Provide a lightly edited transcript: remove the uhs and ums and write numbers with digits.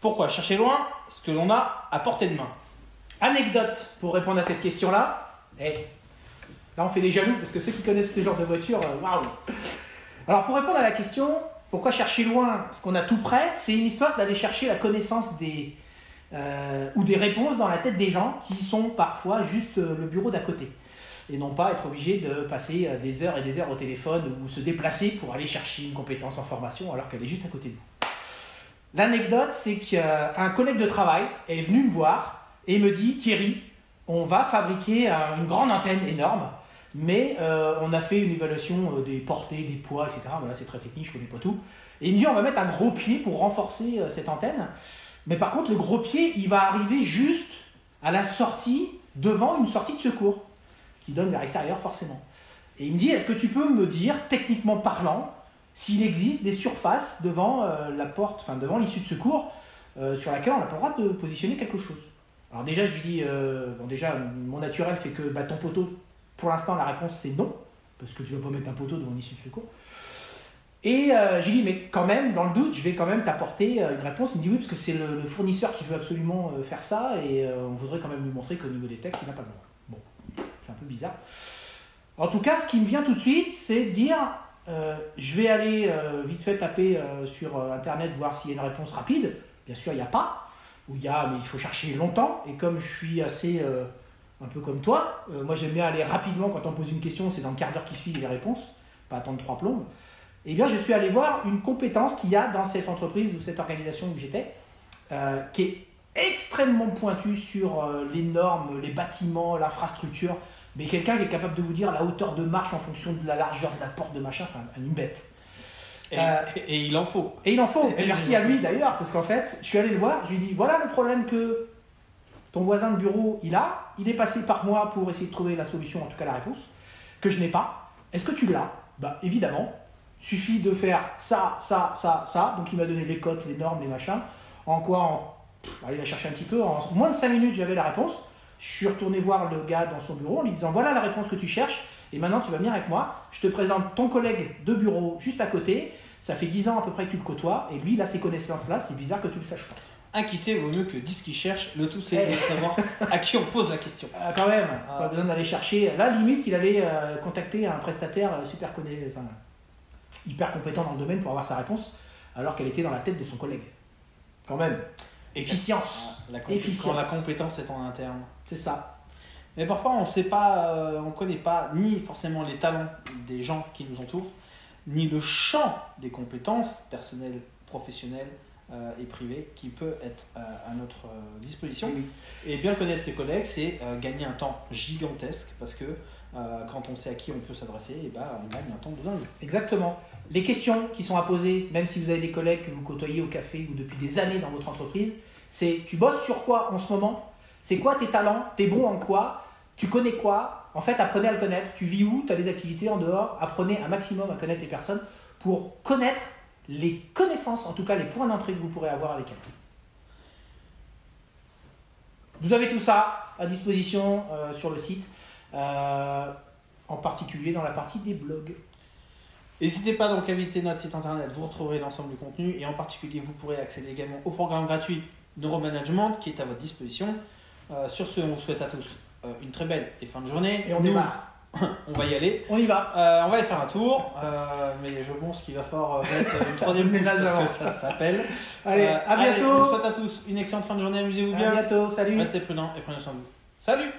Pourquoi chercher loin ce que l'on a à portée de main? Anecdote pour répondre à cette question-là. Là, on fait des jaloux parce que ceux qui connaissent ce genre de voiture, waouh! Alors, pour répondre à la question, pourquoi chercher loin ce qu'on a tout près, c'est une histoire d'aller chercher la connaissance ou des réponses dans la tête des gens qui sont parfois juste le bureau d'à côté. Et non pas être obligé de passer des heures et des heures au téléphone ou se déplacer pour aller chercher une compétence en formation alors qu'elle est juste à côté de vous. L'anecdote, c'est qu'un collègue de travail est venu me voir et me dit « Thierry, on va fabriquer une grande antenne énorme, mais on a fait une évaluation des portées, des poids, etc. » Voilà, c'est très technique, je ne connais pas tout. Et il me dit « On va mettre un gros pied pour renforcer cette antenne. Mais par contre, le gros pied, il va arriver juste à la sortie, devant une sortie de secours, qui donne vers l'extérieur forcément. » Et il me dit « Est-ce que tu peux me dire, techniquement parlant, s'il existe des surfaces devant la porte, enfin devant l'issue de secours, sur laquelle on n'a pas le droit de positionner quelque chose. » Alors déjà, je lui dis, déjà, mon naturel fait que ton poteau, pour l'instant, la réponse c'est non, parce que tu ne vas pas mettre un poteau devant l'issue de secours. Et je lui dis, mais quand même, dans le doute, je vais quand même t'apporter une réponse. Il me dit oui, parce que c'est le fournisseur qui veut absolument faire ça, et on voudrait quand même lui montrer qu'au niveau des textes, il n'a pas le droit. Bon, c'est un peu bizarre. En tout cas, ce qui me vient tout de suite, c'est de dire... je vais aller vite fait taper sur internet, voir s'il y a une réponse rapide. Bien sûr, il n'y a pas. Mais il faut chercher longtemps. Et comme je suis assez, un peu comme toi, moi j'aime bien aller rapidement quand on pose une question, c'est dans le quart d'heure qui suit les réponses, pas attendre 3 plombes. Eh bien, je suis allé voir une compétence qu'il y a dans cette entreprise ou cette organisation où j'étais, qui est extrêmement pointue sur les normes, les bâtiments, l'infrastructure. Mais quelqu'un qui est capable de vous dire la hauteur de marche en fonction de la largeur de la porte de machin, enfin une bête. Et il en faut. Et il en faut. Et merci à lui d'ailleurs, parce qu'en fait, je suis allé le voir, je lui ai dit voilà le problème que ton voisin de bureau il est passé par moi pour essayer de trouver la solution, en tout cas la réponse, que je n'ai pas. Est-ce que tu l'as? Bah évidemment, suffit de faire ça, ça, ça, ça. Donc il m'a donné les cotes, les normes, les machins. Allez, il a cherché un petit peu, en moins de 5 minutes j'avais la réponse. Je suis retourné voir le gars dans son bureau en lui disant voilà la réponse que tu cherches et maintenant tu vas venir avec moi, je te présente ton collègue de bureau juste à côté, ça fait 10 ans à peu près que tu le côtoies et lui il a ces connaissances là, c'est bizarre que tu le saches pas. Un qui sait vaut mieux que 10 qui cherchent, le tout c'est de savoir à qui on pose la question. Quand même, pas besoin d'aller chercher, là limite il allait contacter un prestataire hyper compétent dans le domaine pour avoir sa réponse alors qu'elle était dans la tête de son collègue. Quand même. Efficience. Quand la compétence est en interne. C'est ça. Mais parfois, on sait pas, on connaît pas ni forcément les talents des gens qui nous entourent, ni le champ des compétences personnelles, professionnelles et privées qui peut être à notre disposition. Oui. Et bien connaître ses collègues, c'est gagner un temps gigantesque parce que quand on sait à qui on peut s'adresser, on gagne un temps de dingue. Exactement. Les questions qui sont à poser, même si vous avez des collègues que vous côtoyez au café ou depuis des années dans votre entreprise, c'est tu bosses sur quoi en ce moment? C'est quoi tes talents? T'es bon en quoi? Tu connais quoi? En fait, apprenez à le connaître. Tu vis où? Tu as des activités en dehors? Apprenez un maximum à connaître les personnes pour connaître les connaissances, en tout cas les points d'entrée que vous pourrez avoir avec elles. Vous avez tout ça à disposition sur le site, en particulier dans la partie des blogs. N'hésitez pas donc à visiter notre site internet, vous retrouverez l'ensemble du contenu et en particulier vous pourrez accéder également au programme gratuit Neuromanagement qui est à votre disposition. Sur ce, on vous souhaite à tous une très belle et fin de journée. Et on démarre. On va y aller. On y va. On va aller faire un tour, mais je pense qu'il va falloir mettre une troisième ménage parce que ça s'appelle. Allez, à bientôt. Je vous souhaite à tous une excellente fin de journée, amusez-vous bien. À bientôt, salut. Restez prudents et prenez soin de vous. Salut.